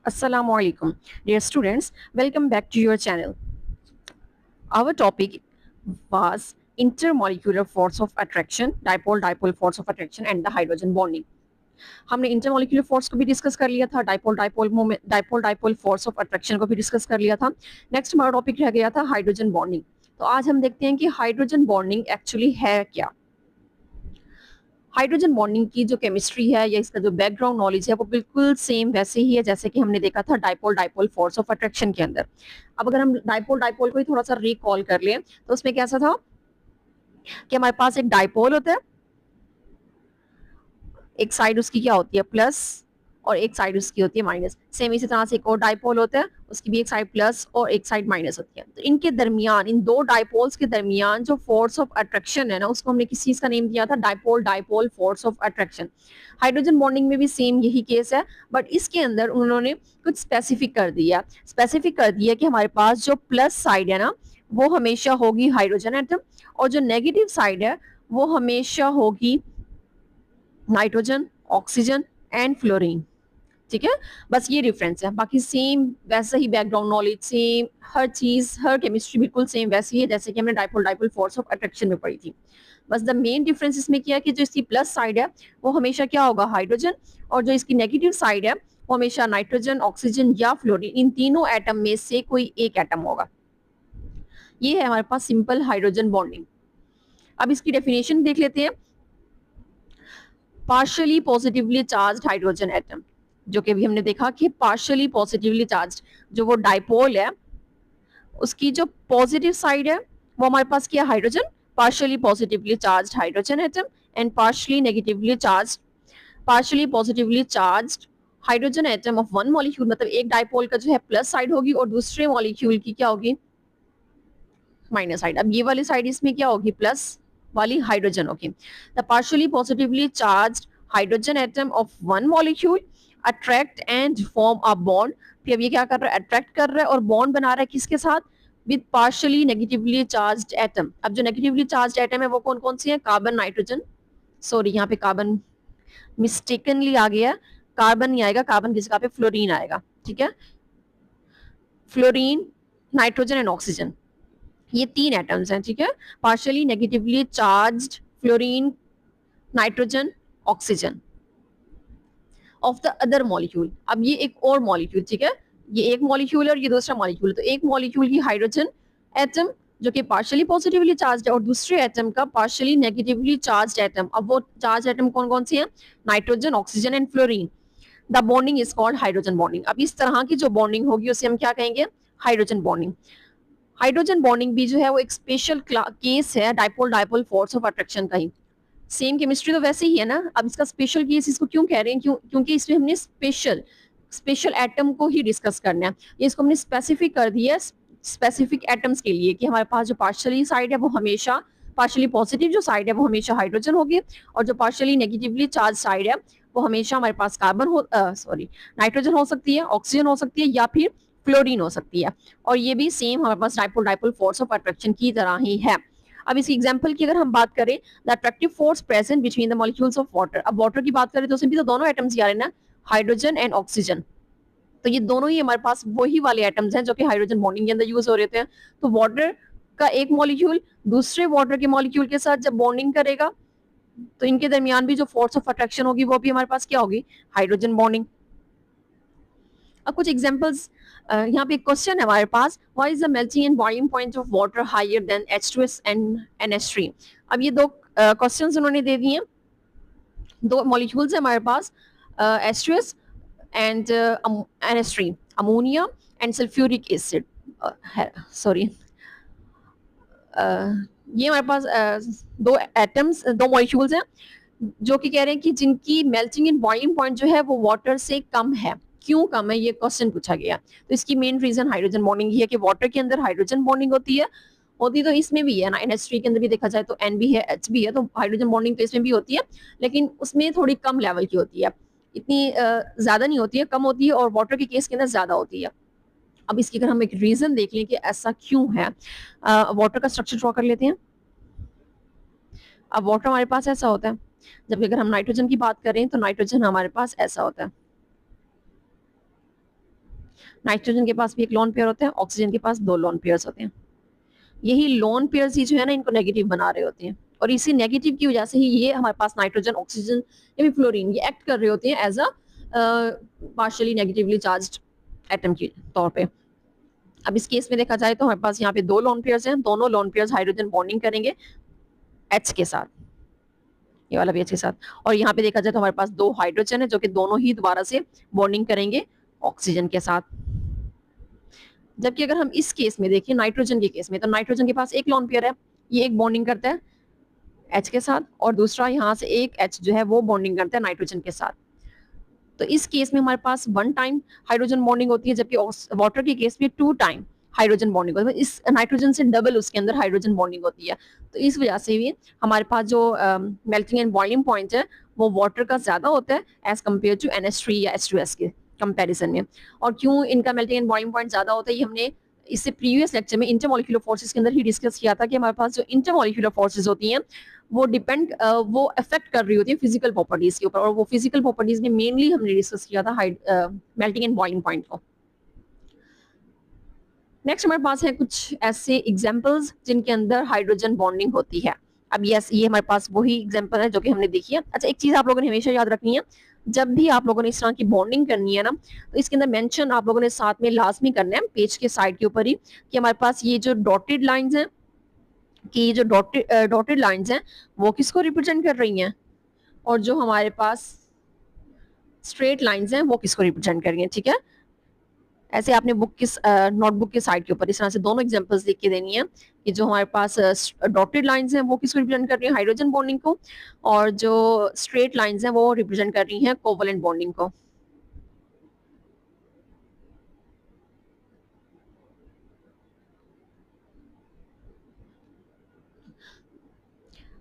Assalamu alaikum. Dear students, welcome back to your channel. Our topic was intermolecular force of attraction, dipole-dipole force of attraction and the hydrogen bonding. हमने intermolecular force को भी discuss कर लिया था, dipole dipole moment dipole dipole force of attraction को भी discuss कर लिया था। नेक्स्ट हमारा टॉपिक रह गया था हाइड्रोजन बॉन्डिंग। तो आज हम देखते हैं कि हाइड्रोजन बॉन्डिंग एक्चुअली है क्या। हाइड्रोजन बॉन्डिंग की जो केमिस्ट्री है या इसका जो बैकग्राउंड नॉलेज है वो बिल्कुल सेम वैसे ही है जैसे कि हमने देखा था dipole dipole force of attraction के अंदर। अब अगर हम डाइपोल डाइपोल को ही थोड़ा सा रिकॉल कर लें तो उसमें कैसा था कि हमारे पास एक डाइपोल होता है, एक साइड उसकी क्या होती है प्लस और एक साइड उसकी होती है माइनस। सेम इसी तरह से एक और डाइपोल होता है, उसकी भी एक साइड प्लस और एक साइड माइनस होती है। तो इनके दरमियान, इन दो डाइपोल्स के दरमियान जो फोर्स ऑफ अट्रैक्शन है ना, उसको हमने किस चीज का नेम दिया था, dipole dipole force of attraction. Hydrogen bonding में भी सेम यही केस है, बट इसके अंदर उन्होंने कुछ स्पेसिफिक कर दिया। स्पेसिफिक कर दिया कि हमारे पास जो प्लस साइड है ना वो हमेशा होगी हाइड्रोजन एटम, और जो नेगेटिव साइड है वो हमेशा होगी नाइट्रोजन, ऑक्सीजन एंड फ्लोरीन। ठीक है, बस ये डिफरेंस है, बाकी सेम वैसा ही बैकग्राउंड नॉलेज, सेम हर चीज, हर केमिस्ट्री बिल्कुल सेम वैसी है जैसे कि हमने dipole dipole force of attraction में पढ़ी थी। बस द मेन डिफरेंस इसमें क्या है कि जो इसकी प्लस साइड है वो हमेशा क्या होगा, हाइड्रोजन, और जो इसकी नेगेटिव साइड है वो हमेशा नाइट्रोजन, ऑक्सीजन या फ्लोरीन, इन तीनों एटम में से कोई एक एटम होगा। ये है हमारे पास सिंपल हाइड्रोजन बॉन्डिंग। अब इसकी डेफिनेशन देख लेते हैं। Partially positively charged hydrogen atom, जो कि अभी हमने देखा कि पार्शियली पॉजिटिवली चार्ज्ड जो वो डाइपोल है उसकी जो पॉजिटिव साइड है वो हमारे पास क्या, hydrogen, partially positively charged hydrogen atom and partially negatively charged, partially positively charged hydrogen atom of one molecule. मतलब एक डाइपोल का जो है प्लस साइड होगी और दूसरे मॉलिक्यूल की क्या होगी, माइनस साइड। अब ये वाली साइड इसमें क्या होगी, प्लस वाली हाइड्रोजन होगी। The partially positively charged hydrogen atom of one molecule attract and form a bond. फिर अब ये क्या कर रहा है, अट्रैक्ट कर रहा है और बॉन्ड बना रहा है किसके साथ, with partially negatively charged atom. अब जो नेगेटिवली चार्ज्ड एटम है वो कौन कौन सी है, कार्बन, नाइट्रोजन, सॉरी यहाँ पे कार्बन मिस्टेकनली आ गया, कार्बन नहीं आएगा, कार्बन की जगह पे फ्लोरीन आएगा। ठीक है, फ्लोरीन, नाइट्रोजन एंड ऑक्सीजन, ये तीन एटम्स हैं। ठीक है, partially negatively charged fluorine, nitrogen, oxygen of the other molecule. अब ये एक और मॉलिक्यूल, ठीक है, ये एक मॉलिक्यूल है और ये दूसरा मॉलिक्यूल। तो एक मॉलिक्यूल की हाइड्रोजन एटम जो कि पार्शियली पॉजिटिवली चार्ज्ड है और दूसरे एटम का पार्शियली नेगेटिवली चार्ज्ड एटम। अब वो चार्ज एटम कौन कौन सी है, nitrogen, oxygen and fluorine. The bonding is called hydrogen bonding. अब इस तरह की जो बॉन्डिंग होगी उसे हम क्या कहेंगे, हाइड्रोजन बॉन्डिंग। हाइड्रोजन बॉन्डिंग भी जो है वो एक स्पेशल केस है dipole dipole force of attraction का ही। सेम केमिस्ट्री तो वैसे ही है ना, अब इसका स्पेशल केस इसको क्यों कह रहे हैं, क्योंकि इसमें हमने स्पेशल स्पेशल एटम को ही डिस्कस करना है। ये इसको हमने स्पेसिफिक कर दिया स्पेसिफिक एटम्स के लिए कि हमारे पास जो पार्शियली साइड है वो हमेशा, पार्शियली पॉजिटिव जो साइड है वो हमेशा हाइड्रोजन होगी, और जो पार्शियली नेगेटिवली चार्ज साइड है वो हमेशा हमारे पास कार्बन हो, सॉरी, नाइट्रोजन हो सकती है, ऑक्सीजन हो सकती है या फिर फ्लोरीन हो सकती है। और ये भी सेम हमारे पास dipole dipole force of attraction की तरह ही है। अब इस एग्जांपल की अगर हम बात करें, the attractive force present between the molecules of water. अब वाटर की बात करें तो उसमें भी तो दोनों एटम्स ही आ रहे हैं ना, हाइड्रोजन एंड ऑक्सीजन। तो ये दोनों ही हमारे पास वही वाले एटम्स हैं जो कि हाइड्रोजन बॉन्डिंग के अंदर यूज हो रहे थे। तो वाटर का एक मॉलिक्यूल दूसरे वाटर के मॉलिक्यूल के साथ जब बॉन्डिंग करेगा तो इनके दरमियान भी जो फोर्स ऑफ अट्रैक्शन होगी वो भी हमारे पास क्या होगी, हाइड्रोजन बॉन्डिंग। अब कुछ एग्जांपल्स, यहाँ पे एक क्वेश्चन है हमारे पास, why is the melting and boiling point of water higher than H2S and NH3। अब ये दो क्वेश्चंस उन्होंने दे दिए, दो मॉलिक्यूल्स है हमारे पास, H2S and NH3, ammonia and sulphuric acid, sorry, ये हमारे पास दो एटम्स, दो मॉलिक्यूल्स हैं जो कि कह रहे हैं कि जिनकी मेल्टिंग एंड बॉइलिंग पॉइंट जो है वो वाटर से कम है। क्यों कम है, ये क्वेश्चन पूछा गया। तो इसकी मेन रीजन हाइड्रोजन बॉन्डिंग ही है कि वाटर के अंदर हाइड्रोजन बॉन्डिंग होती तो इसमें भी है ना, NH3 के अंदर भी देखा जाए तो N भी है, H भी है, तो हाइड्रोजन बॉन्डिंग तो इसमें भी होती है, लेकिन उसमें थोड़ी कम लेवल की होती है, इतनी ज्यादा नहीं होती है, कम होती है, और वाटर के केस के अंदर ज्यादा होती है। अब इसकी अगर हम एक रीजन देख लें कि ऐसा क्यों है, वाटर का स्ट्रक्चर ड्रॉ कर लेते हैं। अब वाटर हमारे पास ऐसा होता है, जबकि अगर हम नाइट्रोजन की बात करें तो नाइट्रोजन हमारे पास ऐसा होता है। नाइट्रोजन के पास भी एक लोन पेयर होता है, ऑक्सीजन के पास 2 लोन पेयर्स होते हैं। यही लोन पेयर्स ही जो है ना इनको नेगेटिव बना रहे होते हैं, और इसी नेगेटिव की वजह से ही ये हमारे पास नाइट्रोजन, ऑक्सीजन या फिर फ्लोरीन ये एक्ट कर रहे होते हैं as a partially negatively charged atom के तौर पे। अब इस केस में देखा जाए तो हमारे पास यहाँ पे 2 लोन पेयर्स हैं, दोनों लोन पेयर्स हाइड्रोजन बॉन्डिंग करेंगे H के साथ, ये वाला भी H के साथ, और यहाँ पे देखा जाए तो हमारे पास 2 हाइड्रोजन है जो कि दोनों ही दोबारा से बॉन्डिंग करेंगे ऑक्सीजन के साथ। जबकि अगर हम इस केस में देखिए नाइट्रोजन के केस में, तो नाइट्रोजन के पास एक लोन पेयर है, ये एक बॉन्डिंग करता है H के साथ, और दूसरा यहाँ से एक H जो है वो बॉन्डिंग करता है नाइट्रोजन के साथ। तो इस केस में हमारे पास 1 टाइम हाइड्रोजन बॉन्डिंग होती है, जबकि वाटर के केस में 2 टाइम हाइड्रोजन बॉन्डिंग होती है, इस नाइट्रोजन से डबल उसके अंदर हाइड्रोजन बॉन्डिंग होती है। तो इस वजह से भी हमारे पास जो मेल्टिंग एंड बॉइलिंग पॉइंट है वो वाटर का ज्यादा होता है एज कम्पेयर टू NH3 या H2S के कंपैरिजन में। और क्यों इनका मेल्टिंग एंड बॉइलिंग पॉइंट ज्यादा होता है, ये हमने इससे प्रीवियस लेक्चर में इंटरमोलिक्यूलर फोर्सेस के अंदर ही डिस्कस किया था कि हमारे पास जो इंटरमोलिक्यूलर फोर्सेस होती हैं वो वो अफेक्ट कर रही होती है फिजिकल प्रॉपर्टीज के ऊपर, और वो फिजिकल प्रॉपर्टीज में मेनली हमने डिस्कस किया था मेल्टिंग एंड बॉइलिंग पॉइंट को। नेक्स्ट हमारे पास है कुछ ऐसे एग्जांपल्स जिनके अंदर हाइड्रोजन बॉन्डिंग होती है। अब ये हमारे पास वही एग्जांपल है जो कि हमने देखी है। अच्छा, एक चीज आप लोगों ने हमेशा याद रखनी है, जब भी आप लोगों ने इस तरह की बॉन्डिंग करनी है ना, तो इसके अंदर मेंशन आप लोगों ने साथ में लाजमी करना है पेज के साइड के ऊपर ही कि हमारे पास ये जो डॉटेड लाइंस हैं, कि ये जो डॉटेड लाइंस हैं वो किसको रिप्रेजेंट कर रही हैं, और जो हमारे पास स्ट्रेट लाइंस हैं वो किसको रिप्रेजेंट कर रही हैं। ठीक है, ऐसे आपने नोटबुक के साइड के ऊपर इस तरह से दोनों एग्जांपल्स लिख के देनी है कि जो हमारे पास डॉटेड लाइंस हैं वो किसको रिप्रेजेंट कर रही हैं, हाइड्रोजन बॉन्डिंग को, और जो स्ट्रेट लाइंस हैं वो रिप्रेजेंट कर रही हैं कोवलेंट बॉन्डिंग को।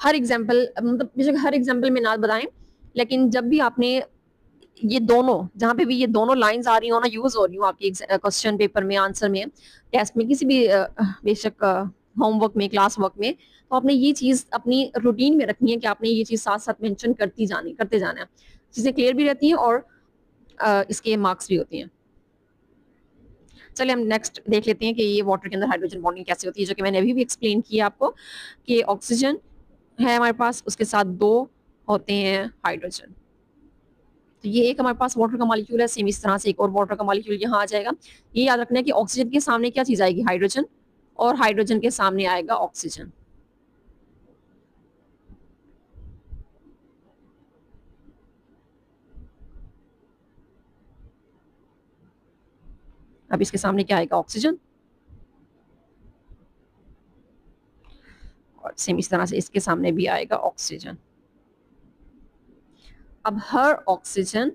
हर एग्जाम्पल मतलब बेशक हर एग्जाम्पल में ना बताएं, लेकिन जब भी आपने ये दोनों, जहां पे भी ये दोनों लाइंस आ रही हो ना, यूज हो रही हो आपकी क्वेश्चन पेपर में, आंसर में, टेस्ट में, किसी भी बेशक होमवर्क में, क्लास वर्क में, तो आपने ये चीज अपनी रूटीन में रखनी है कि आपने ये चीज साथ साथ मेंशन करते जाना है। चीजें क्लियर भी रहती हैं और इसके मार्क्स भी होती हैं। चलिए हम नेक्स्ट देख लेते हैं कि ये वाटर के अंदर हाइड्रोजन बॉन्डिंग कैसे होती है, जो कि मैंने अभी भी एक्सप्लेन किया आपको कि ऑक्सीजन है हमारे पास, उसके साथ 2 होते हैं हाइड्रोजन। तो ये एक हमारे पास वाटर का मॉलिक्यूल है, सेम इस तरह से एक और वाटर का मॉलिक्यूल यहाँ आ जाएगा। ये याद रखना है कि ऑक्सीजन के सामने क्या चीज आएगी, हाइड्रोजन, और हाइड्रोजन के सामने आएगा ऑक्सीजन। अब इसके सामने क्या आएगा, ऑक्सीजन, और सेम इस तरह से इसके सामने भी आएगा ऑक्सीजन। अब हर ऑक्सीजन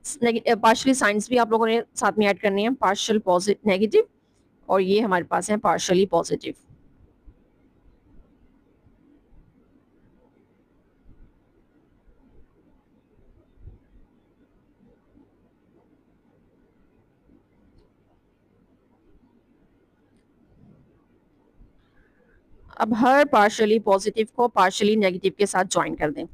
पार्शियली साइंस भी आप लोगों ने साथ में ऐड करनी है, पार्शियल पॉजिटिव नेगेटिव, और ये हमारे पास है पार्शियली पॉजिटिव। अब हर पार्शियली पॉजिटिव को पार्शियली नेगेटिव के साथ ज्वाइन कर दें।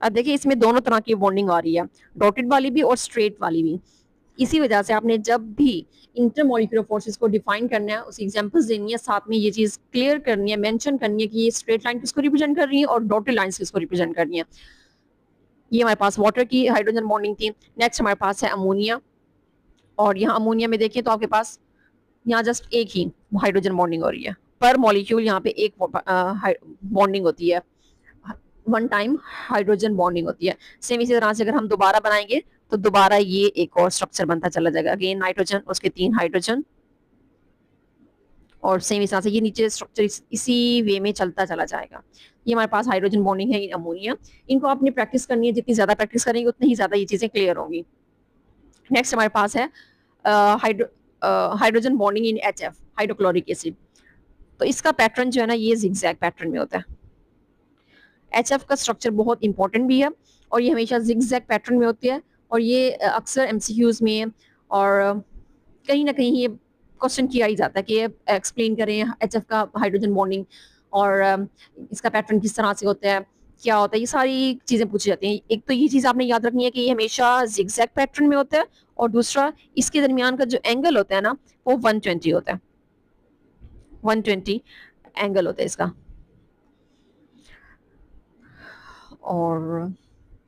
अब देखिए इसमें दोनों तरह की बॉन्डिंग आ रही है, डॉटेड वाली भी और स्ट्रेट वाली भी। इसी वजह से आपने जब भी इंटरमोलिकुलर फोर्सेस को डिफाइन करना है, उस एग्जांपल्स देनी है, साथ में ये चीज क्लियर करनी है, मेंशन करनी है कि ये स्ट्रेट लाइन किसको रिप्रेजेंट कर रही है और डॉटेड लाइंस किसको रिप्रेजेंट कर रही है। ये हमारे पास वाटर की हाइड्रोजन बॉन्डिंग थी। नेक्स्ट हमारे पास है अमोनिया, और यहाँ अमोनिया में देखिए तो आपके पास यहाँ जस्ट एक ही हाइड्रोजन बॉन्डिंग हो रही है, पर मॉलिक्यूल यहाँ पे एक बॉन्डिंग होती है, 1 टाइम हाइड्रोजन बॉन्डिंग होती है। सेम इसी तरह से अगर हम दोबारा बनाएंगे तो दोबारा ये एक और स्ट्रक्चर बनता चला जाएगा, अगेन नाइट्रोजन, उसके 3 हाइड्रोजन, और सेम इस तरह से ये नीचे स्ट्रक्चर इसी वे में चलता चला जाएगा। ये हमारे पास हाइड्रोजन बॉन्डिंग है अमोनिया। इनको आपने प्रैक्टिस करनी है, जितनी ज्यादा प्रैक्टिस करेंगे उतनी ही ज्यादा ये चीजें क्लियर होंगी। नेक्स्ट हमारे पास है hydrogen bonding in HF, hydrochloric acid. तो इसका पैटर्न जो है ना ये जिगजैग पैटर्न में होता है। HF का स्ट्रक्चर बहुत इंपॉर्टेंट भी है और ये हमेशा जिगजैग पैटर्न में होती है, और ये अक्सर MCQs में और कहीं ना कहीं ये क्वेश्चन किया ही जाता है कि एक्सप्लेन करें HF का हाइड्रोजन बॉन्डिंग और इसका पैटर्न किस तरह से होता है, क्या होता है, ये सारी चीजें पूछी जाती हैं। एक तो ये चीज आपने याद रखनी है कि ये हमेशा जिगजैग पैटर्न में होता है, और दूसरा इसके दरमियान का जो एंगल होता है ना वो 120 होता है, 120 एंगल होता है इसका। और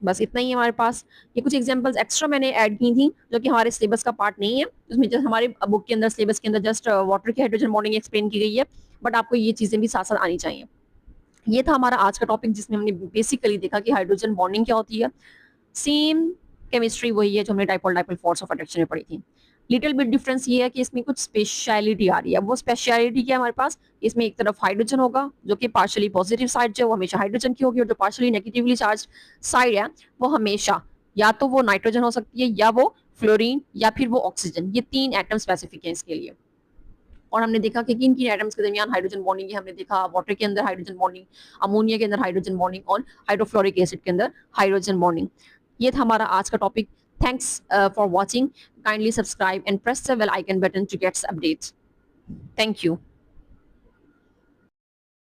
बस इतना ही है हमारे पास। ये कुछ एग्जांपल्स एक्स्ट्रा मैंने ऐड की थी जो कि हमारे सिलेबस का पार्ट नहीं है, उसमें जस्ट हमारे बुक के अंदर, सिलेबस के अंदर जस्ट वाटर की हाइड्रोजन बॉन्डिंग एक्सप्लेन की गई है, बट आपको ये चीजें भी साथ साथ आनी चाहिए। ये था हमारा आज का टॉपिक जिसमें हमने बेसिकली देखा कि हाइड्रोजन बॉन्डिंग क्या होती है। सेम केमिस्ट्री वही है जो हमने dipole dipole force of attraction में पढ़ी थी। लिटिल बिट डिफरेंस ये है कि इसमें कुछ स्पेशलिटी आ रही है। वो स्पेशलिटी क्या है हमारे पास, इसमें एक तरफ हाइड्रोजन होगा जो कि पार्शियली पॉजिटिव साइड जो है वो हमेशा हाइड्रोजन की होगी, और जो पार्शियली नेगेटिवली चार्ज साइड है वो हमेशा या तो वो नाइट्रोजन हो सकती है, या वो फ्लोरीन, या फिर वो ऑक्सीजन। ये 3 एटम स्पेसिफिक है इसके लिए। और हमने देखा कि किन किन एटम्स के दरमियान हाइड्रोजन बॉन्डिंग है। हमने देखा वाटर के अंदर हाइड्रोजन बॉन्डिंग, अमोनिया के अंदर हाइड्रोजन बॉन्डिंग, और हाइड्रोफ्लोरिक एसिड के अंदर हाइड्रोजन बॉन्डिंग। ये था हमारा आज का topic. Thanks for watching. Kindly subscribe and press the bell icon button to gets updates. Thank you.